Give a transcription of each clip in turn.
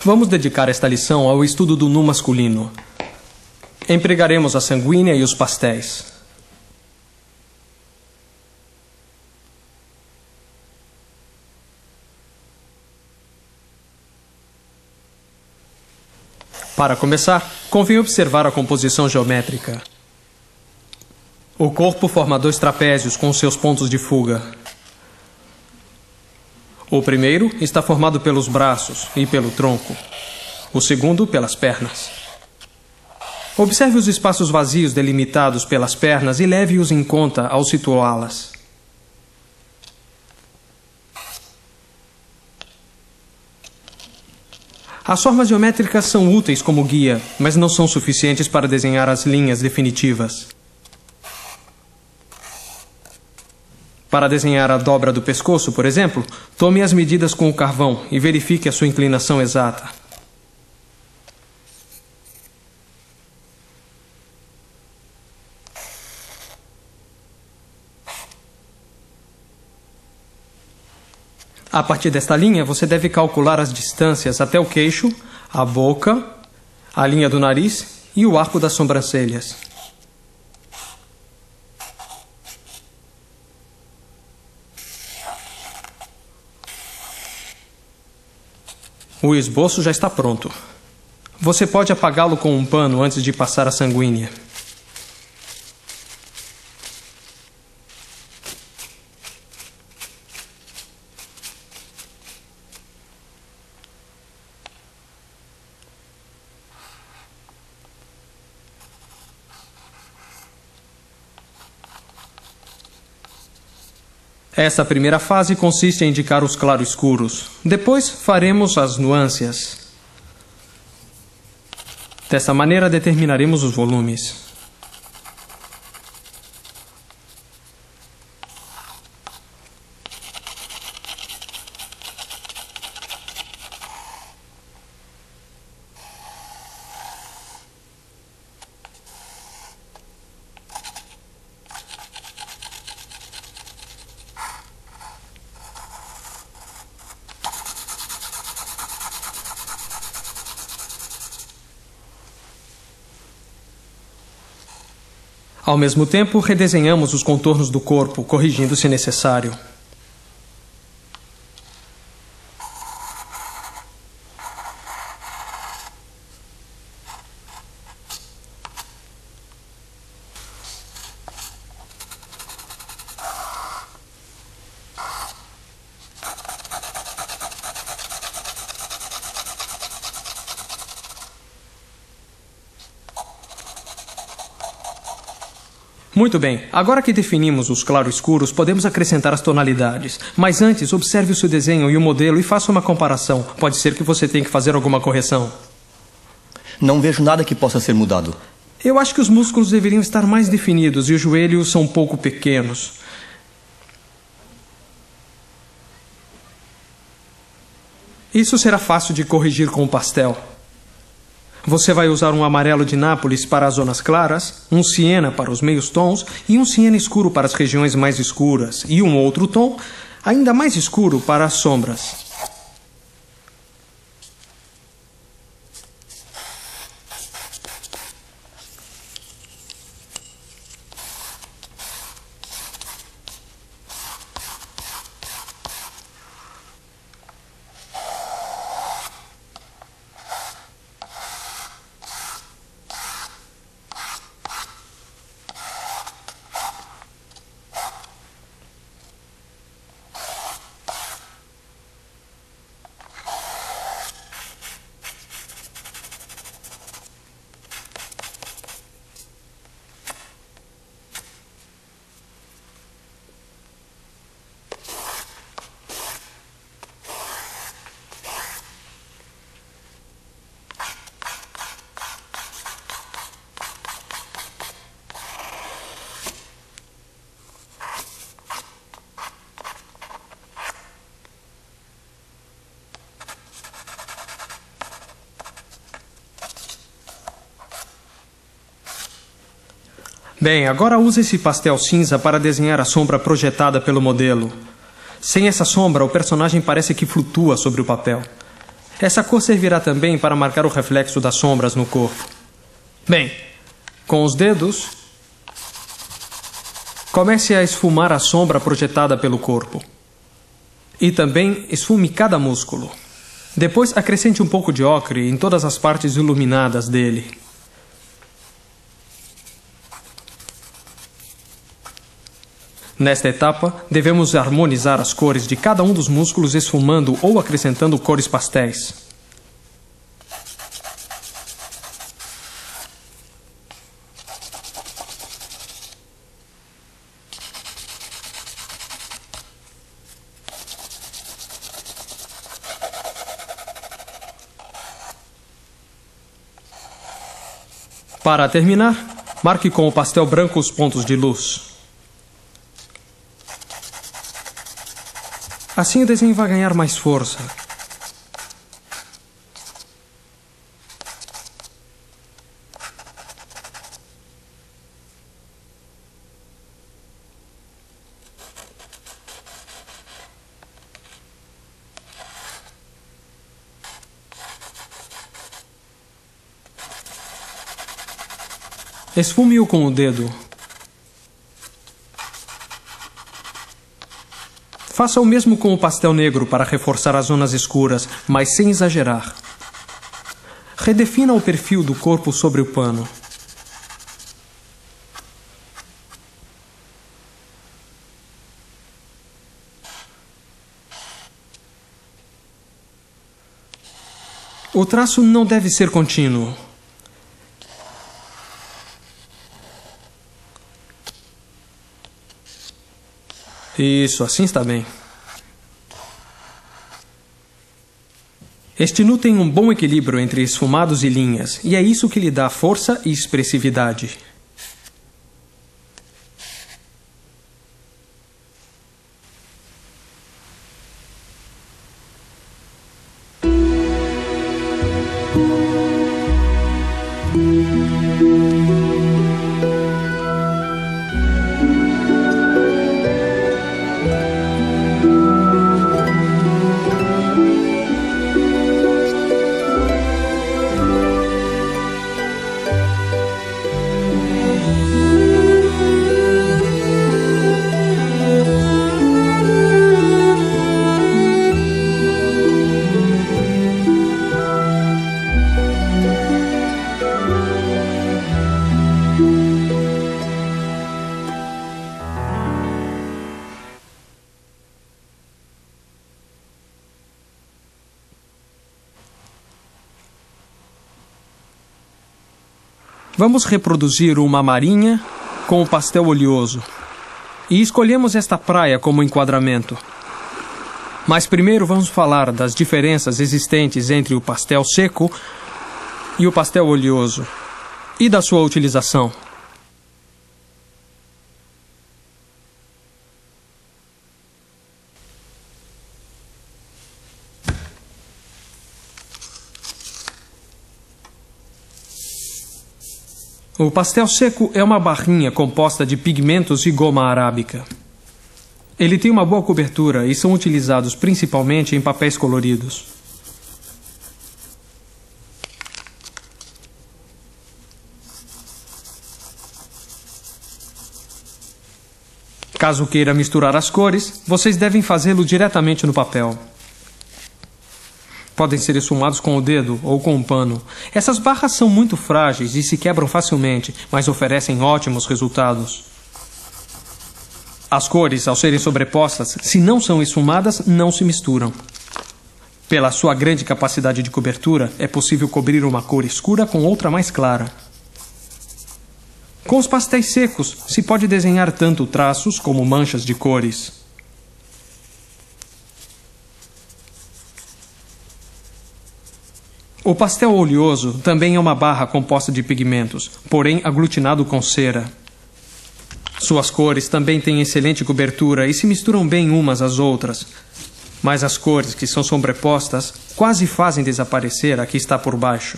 Vamos dedicar esta lição ao estudo do nu masculino. Empregaremos a sanguínea e os pastéis. Para começar, convém observar a composição geométrica. O corpo forma dois trapézios com seus pontos de fuga. O primeiro está formado pelos braços e pelo tronco. O segundo, pelas pernas. Observe os espaços vazios delimitados pelas pernas e leve-os em conta ao situá-las. As formas geométricas são úteis como guia, mas não são suficientes para desenhar as linhas definitivas. Para desenhar a dobra do pescoço, por exemplo, tome as medidas com o carvão e verifique a sua inclinação exata. A partir desta linha, você deve calcular as distâncias até o queixo, a boca, a linha do nariz e o arco das sobrancelhas. O esboço já está pronto. Você pode apagá-lo com um pano antes de passar a sanguínea. Essa primeira fase consiste em indicar os claro-escuros. Depois faremos as nuances. Dessa maneira determinaremos os volumes. Ao mesmo tempo, redesenhamos os contornos do corpo, corrigindo se necessário. Muito bem, agora que definimos os claro-escuros, podemos acrescentar as tonalidades. Mas antes, observe o seu desenho e o modelo e faça uma comparação. Pode ser que você tenha que fazer alguma correção. Não vejo nada que possa ser mudado. Eu acho que os músculos deveriam estar mais definidos e os joelhos são um pouco pequenos. Isso será fácil de corrigir com o pastel. Você vai usar um amarelo de Nápoles para as zonas claras, um siena para os meios tons e um siena escuro para as regiões mais escuras e um outro tom ainda mais escuro para as sombras. Bem, agora use esse pastel cinza para desenhar a sombra projetada pelo modelo. Sem essa sombra, o personagem parece que flutua sobre o papel. Essa cor servirá também para marcar o reflexo das sombras no corpo. Bem, com os dedos, comece a esfumar a sombra projetada pelo corpo. E também esfume cada músculo. Depois acrescente um pouco de ocre em todas as partes iluminadas dele. Nesta etapa, devemos harmonizar as cores de cada um dos músculos esfumando ou acrescentando cores pastéis. Para terminar, marque com o pastel branco os pontos de luz. Assim o desenho vai ganhar mais força. Esfume-o com o dedo. Faça o mesmo com o pastel negro para reforçar as zonas escuras, mas sem exagerar. Redefina o perfil do corpo sobre o pano. O traço não deve ser contínuo. Isso, assim está bem. Este nu tem um bom equilíbrio entre esfumados e linhas, e é isso que lhe dá força e expressividade. Vamos reproduzir uma marinha com o pastel oleoso. E escolhemos esta praia como enquadramento. Mas primeiro vamos falar das diferenças existentes entre o pastel seco e o pastel oleoso, e da sua utilização. O pastel seco é uma barrinha composta de pigmentos e goma arábica. Ele tem uma boa cobertura e são utilizados principalmente em papéis coloridos. Caso queira misturar as cores, vocês devem fazê-lo diretamente no papel. Podem ser esfumados com o dedo ou com um pano. Essas barras são muito frágeis e se quebram facilmente, mas oferecem ótimos resultados. As cores, ao serem sobrepostas, se não são esfumadas, não se misturam. Pela sua grande capacidade de cobertura, é possível cobrir uma cor escura com outra mais clara. Com os pastéis secos, se pode desenhar tanto traços como manchas de cores. O pastel oleoso também é uma barra composta de pigmentos, porém aglutinado com cera. Suas cores também têm excelente cobertura e se misturam bem umas às outras. Mas as cores que são sobrepostas quase fazem desaparecer a que está por baixo.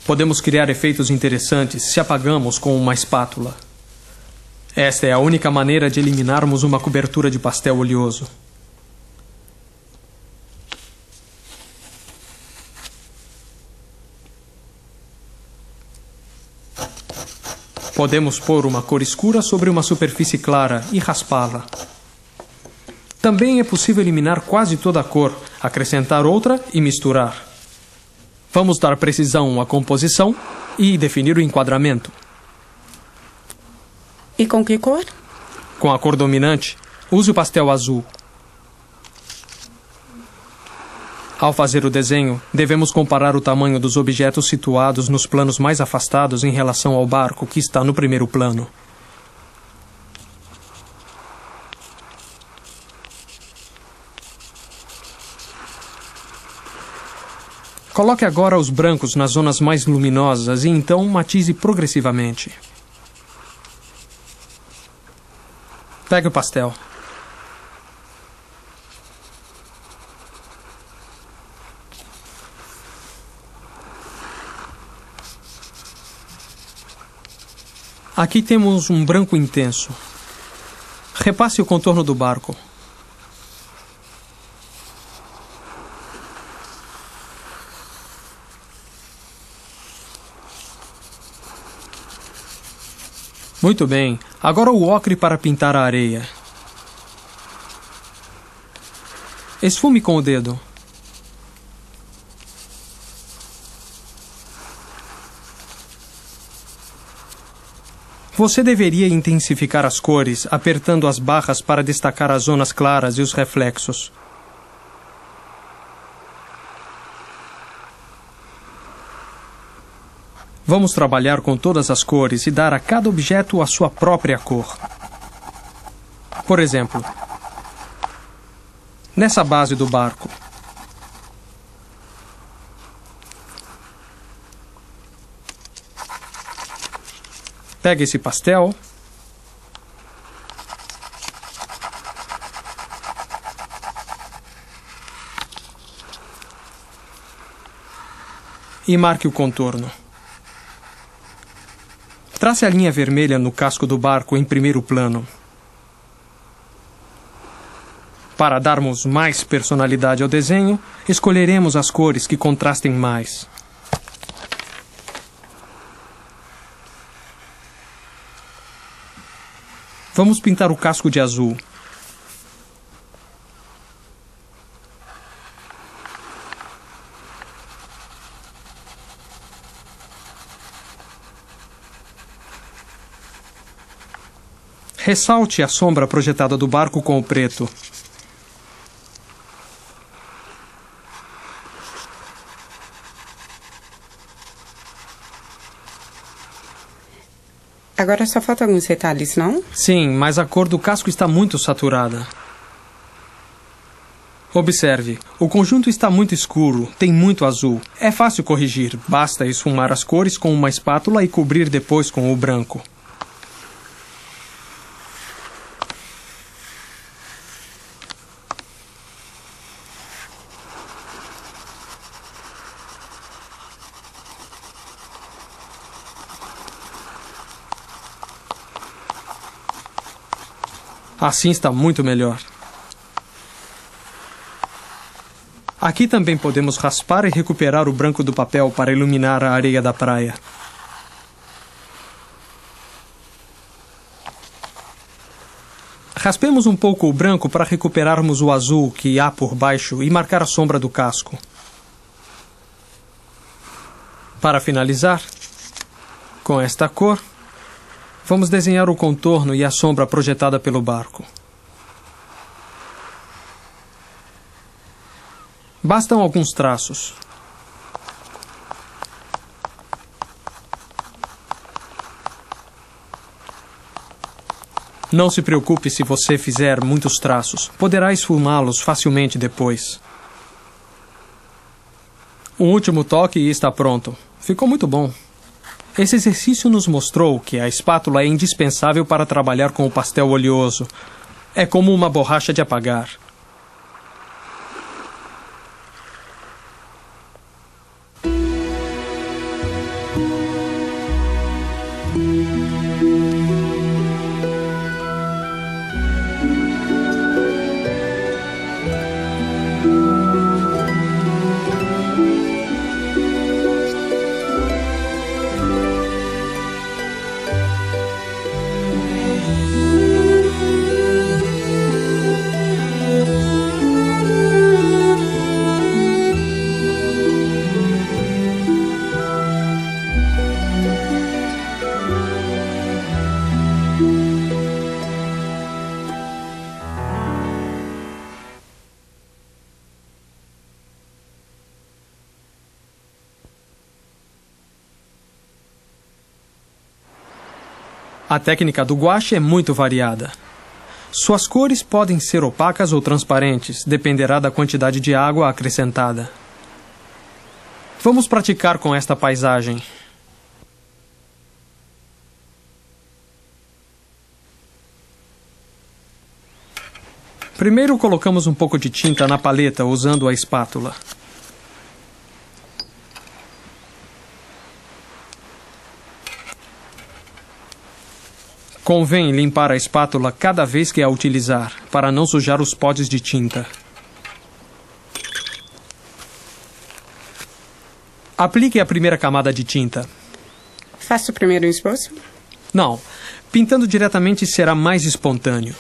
Podemos criar efeitos interessantes se apagamos com uma espátula. Esta é a única maneira de eliminarmos uma cobertura de pastel oleoso. Podemos pôr uma cor escura sobre uma superfície clara e raspá-la. Também é possível eliminar quase toda a cor, acrescentar outra e misturar. Vamos dar precisão à composição e definir o enquadramento. E com que cor? Com a cor dominante, use o pastel azul. Ao fazer o desenho, devemos comparar o tamanho dos objetos situados nos planos mais afastados em relação ao barco que está no primeiro plano. Coloque agora os brancos nas zonas mais luminosas e então matize progressivamente. Pegue o pastel. Aqui temos um branco intenso. Repasse o contorno do barco. Muito bem. Agora o ocre para pintar a areia. Esfume com o dedo. Você deveria intensificar as cores, apertando as barras para destacar as zonas claras e os reflexos. Vamos trabalhar com todas as cores e dar a cada objeto a sua própria cor. Por exemplo, nessa base do barco. Pegue esse pastel. E marque o contorno. Trace a linha vermelha no casco do barco em primeiro plano. Para darmos mais personalidade ao desenho, escolheremos as cores que contrastem mais. Vamos pintar o casco de azul. Ressalte a sombra projetada do barco com o preto. Agora só faltam alguns detalhes, não? Sim, mas a cor do casco está muito saturada. Observe, o conjunto está muito escuro, tem muito azul. É fácil corrigir, basta esfumar as cores com uma espátula e cobrir depois com o branco. Assim está muito melhor. Aqui também podemos raspar e recuperar o branco do papel para iluminar a areia da praia. Raspemos um pouco o branco para recuperarmos o azul que há por baixo e marcar a sombra do casco. Para finalizar, com esta cor, vamos desenhar o contorno e a sombra projetada pelo barco. Bastam alguns traços. Não se preocupe se você fizer muitos traços. Poderá esfumá-los facilmente depois. Um último toque e está pronto. Ficou muito bom. Esse exercício nos mostrou que a espátula é indispensável para trabalhar com o pastel oleoso. É como uma borracha de apagar. A técnica do guache é muito variada. Suas cores podem ser opacas ou transparentes, dependerá da quantidade de água acrescentada. Vamos praticar com esta paisagem. Primeiro colocamos um pouco de tinta na paleta usando a espátula. Convém limpar a espátula cada vez que a utilizar, para não sujar os potes de tinta. Aplique a primeira camada de tinta. Faço primeiro o esboço? Não, pintando diretamente será mais espontâneo.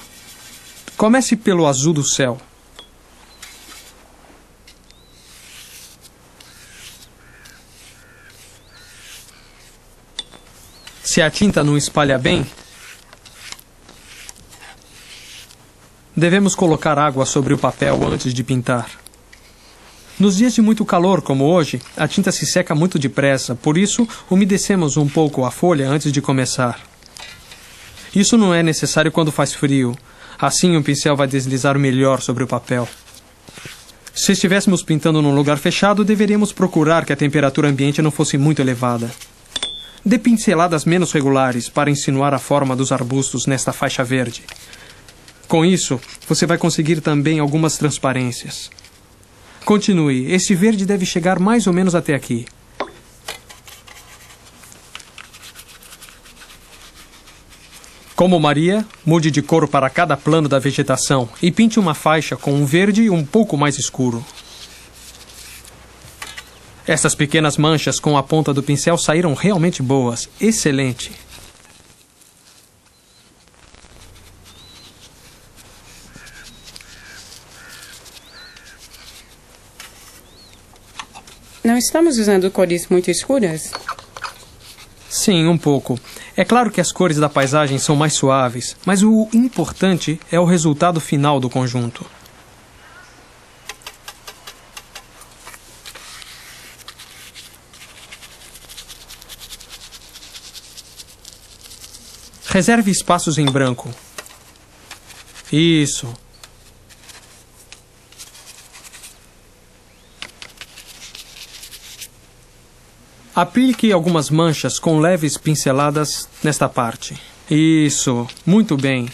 Comece pelo azul do céu. Se a tinta não espalha bem, devemos colocar água sobre o papel antes de pintar. Nos dias de muito calor, como hoje, a tinta se seca muito depressa, por isso umedecemos um pouco a folha antes de começar. Isso não é necessário quando faz frio. Assim o pincel vai deslizar melhor sobre o papel. Se estivéssemos pintando num lugar fechado, deveríamos procurar que a temperatura ambiente não fosse muito elevada. Dê pinceladas menos regulares para insinuar a forma dos arbustos nesta faixa verde. Com isso, você vai conseguir também algumas transparências. Continue. Este verde deve chegar mais ou menos até aqui. Como Maria, mude de cor para cada plano da vegetação e pinte uma faixa com um verde um pouco mais escuro. Essas pequenas manchas com a ponta do pincel saíram realmente boas. Excelente! Não estamos usando cores muito escuras? Sim, um pouco. É claro que as cores da paisagem são mais suaves, mas o importante é o resultado final do conjunto. Reserve espaços em branco. Isso. Aplique algumas manchas com leves pinceladas nesta parte. Isso, muito bem.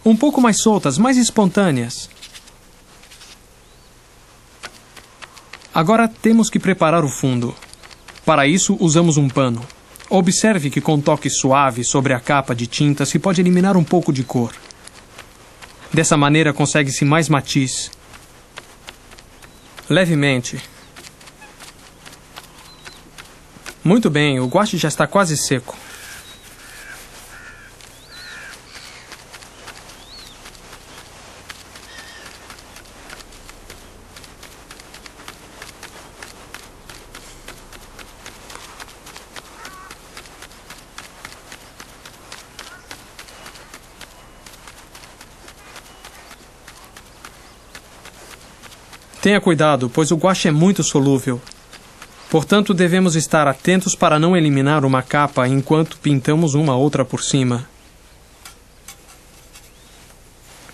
Um pouco mais soltas, mais espontâneas. Agora temos que preparar o fundo. Para isso, usamos um pano. Observe que com toque suave sobre a capa de tinta se pode eliminar um pouco de cor. Dessa maneira consegue-se mais matiz. Levemente. Muito bem, o guache já está quase seco. Tenha cuidado, pois o guache é muito solúvel. Portanto, devemos estar atentos para não eliminar uma capa enquanto pintamos uma outra por cima.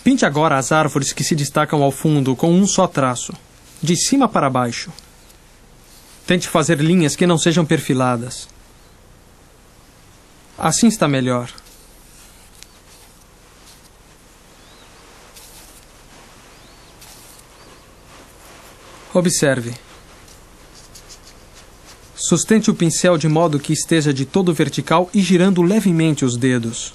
Pinte agora as árvores que se destacam ao fundo com um só traço, de cima para baixo. Tente fazer linhas que não sejam perfiladas. Assim está melhor. Observe. Sustente o pincel de modo que esteja de todo vertical e girando levemente os dedos.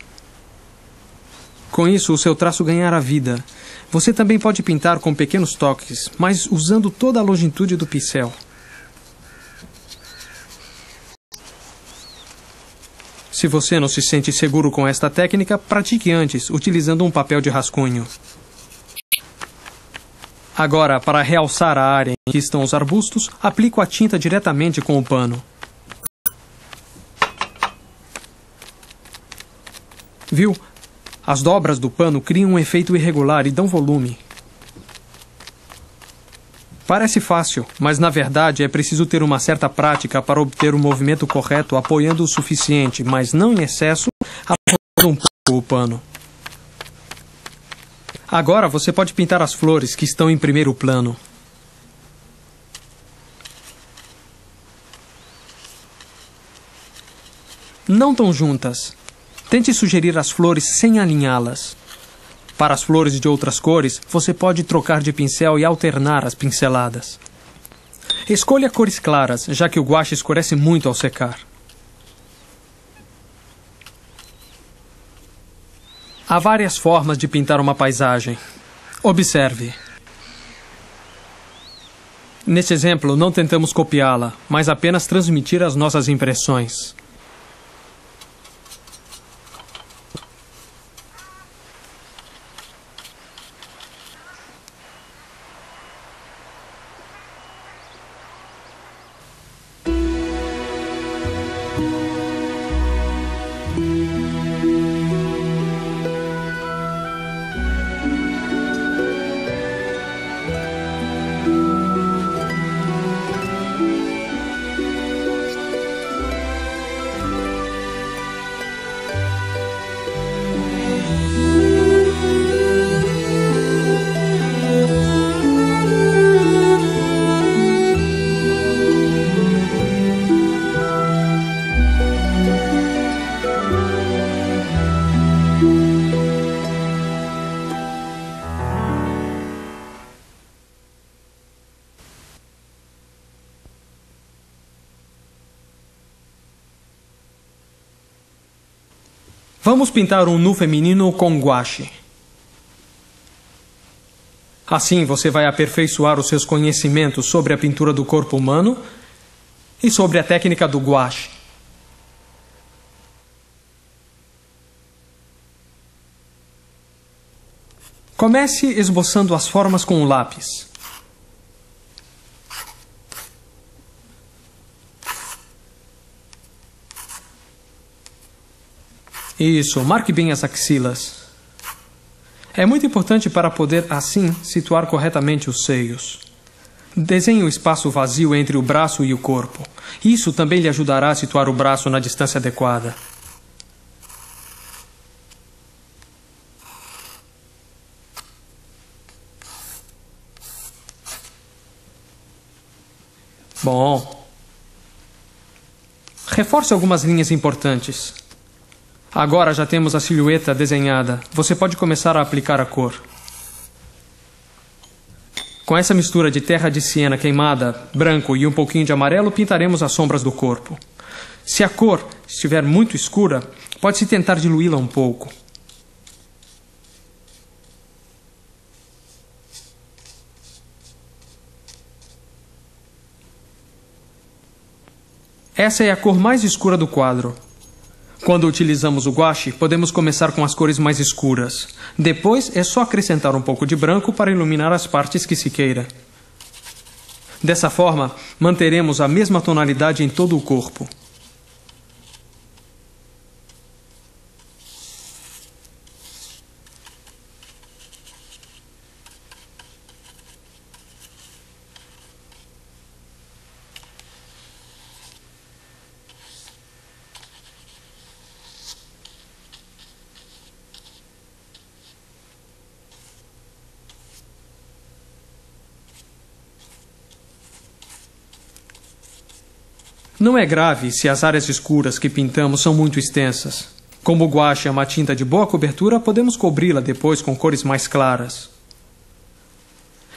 Com isso, o seu traço ganhará vida. Você também pode pintar com pequenos toques, mas usando toda a longitude do pincel. Se você não se sente seguro com esta técnica, pratique antes, utilizando um papel de rascunho. Agora, para realçar a área em que estão os arbustos, aplico a tinta diretamente com o pano. Viu? As dobras do pano criam um efeito irregular e dão volume. Parece fácil, mas na verdade é preciso ter uma certa prática para obter o movimento correto, apoiando o suficiente, mas não em excesso, a um pouco o pano. Agora você pode pintar as flores que estão em primeiro plano. Não tão juntas. Tente sugerir as flores sem alinhá-las. Para as flores de outras cores, você pode trocar de pincel e alternar as pinceladas. Escolha cores claras, já que o guache escurece muito ao secar. Há várias formas de pintar uma paisagem. Observe. Neste exemplo, não tentamos copiá-la, mas apenas transmitir as nossas impressões. Vamos pintar um nu feminino com guache. Assim você vai aperfeiçoar os seus conhecimentos sobre a pintura do corpo humano e sobre a técnica do guache. Comece esboçando as formas com o lápis. Isso, marque bem as axilas. É muito importante para poder, assim, situar corretamente os seios. Desenhe o espaço vazio entre o braço e o corpo. Isso também lhe ajudará a situar o braço na distância adequada. Bom. Reforce algumas linhas importantes. Agora já temos a silhueta desenhada. Você pode começar a aplicar a cor. Com essa mistura de terra de siena queimada, branco e um pouquinho de amarelo, pintaremos as sombras do corpo. Se a cor estiver muito escura, pode-se tentar diluí-la um pouco. Essa é a cor mais escura do quadro. Quando utilizamos o guache, podemos começar com as cores mais escuras. Depois é só acrescentar um pouco de branco para iluminar as partes que se queira. Dessa forma, manteremos a mesma tonalidade em todo o corpo. Não é grave se as áreas escuras que pintamos são muito extensas. Como o guache é uma tinta de boa cobertura, podemos cobri-la depois com cores mais claras.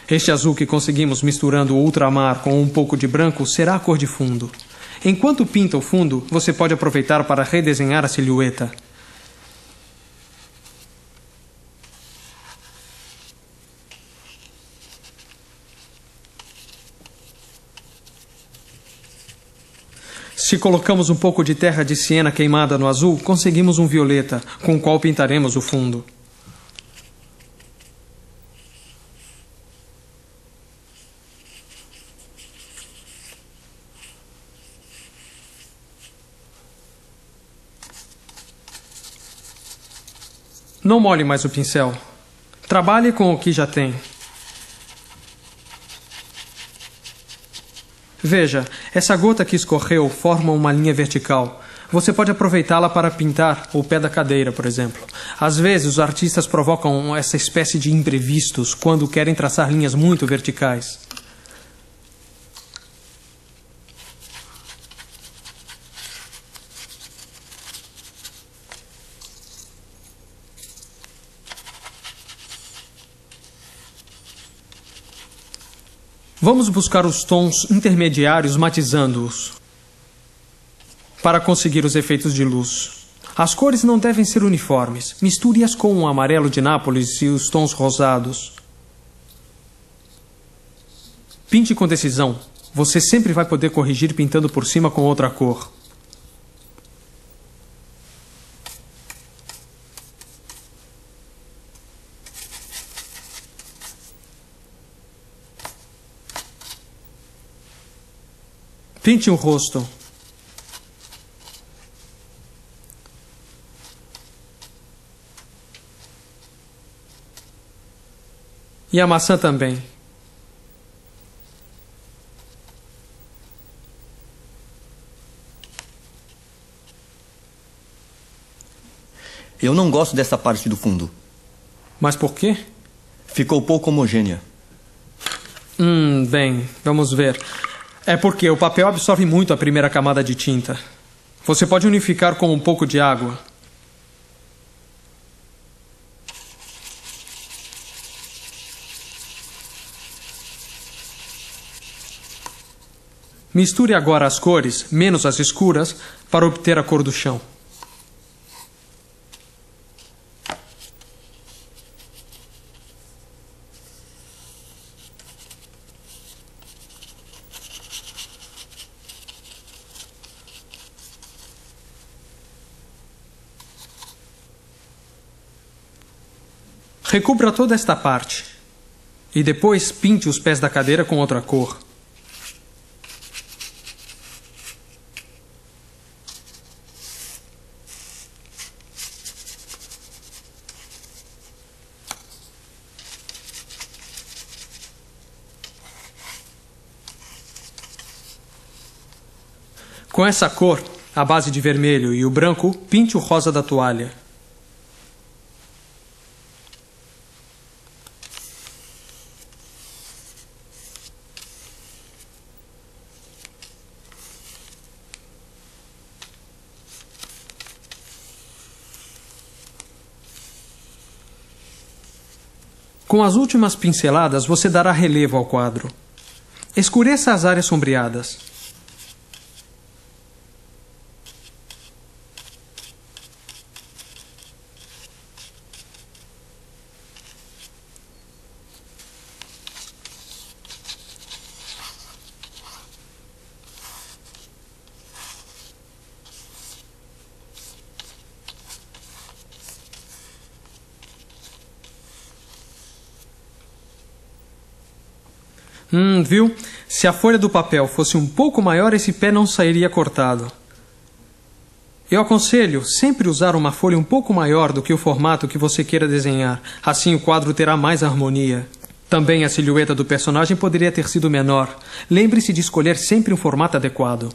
Este azul que conseguimos misturando o ultramar com um pouco de branco será a cor de fundo. Enquanto pinta o fundo, você pode aproveitar para redesenhar a silhueta. Se colocamos um pouco de terra de siena queimada no azul, conseguimos um violeta, com o qual pintaremos o fundo. Não molhe mais o pincel. Trabalhe com o que já tem. Veja, essa gota que escorreu forma uma linha vertical. Você pode aproveitá-la para pintar o pé da cadeira, por exemplo. Às vezes, os artistas provocam essa espécie de imprevistos quando querem traçar linhas muito verticais. Vamos buscar os tons intermediários matizando-os para conseguir os efeitos de luz. As cores não devem ser uniformes. Misture-as com o amarelo de Nápoles e os tons rosados. Pinte com decisão. Você sempre vai poder corrigir pintando por cima com outra cor. Pinte o rosto. E a maçã também. Eu não gosto dessa parte do fundo. Mas por quê? Ficou pouco homogênea. Bem, vamos ver. É porque o papel absorve muito a primeira camada de tinta. Você pode unificar com um pouco de água. Misture agora as cores, menos as escuras, para obter a cor do chão. Recubra toda esta parte e depois pinte os pés da cadeira com outra cor. Com essa cor, a base de vermelho e o branco, pinte o rosa da toalha. Com as últimas pinceladas, você dará relevo ao quadro. Escureça as áreas sombreadas. Viu? Se a folha do papel fosse um pouco maior, esse pé não sairia cortado. Eu aconselho sempre usar uma folha um pouco maior do que o formato que você queira desenhar. Assim o quadro terá mais harmonia. Também a silhueta do personagem poderia ter sido menor. Lembre-se de escolher sempre um formato adequado.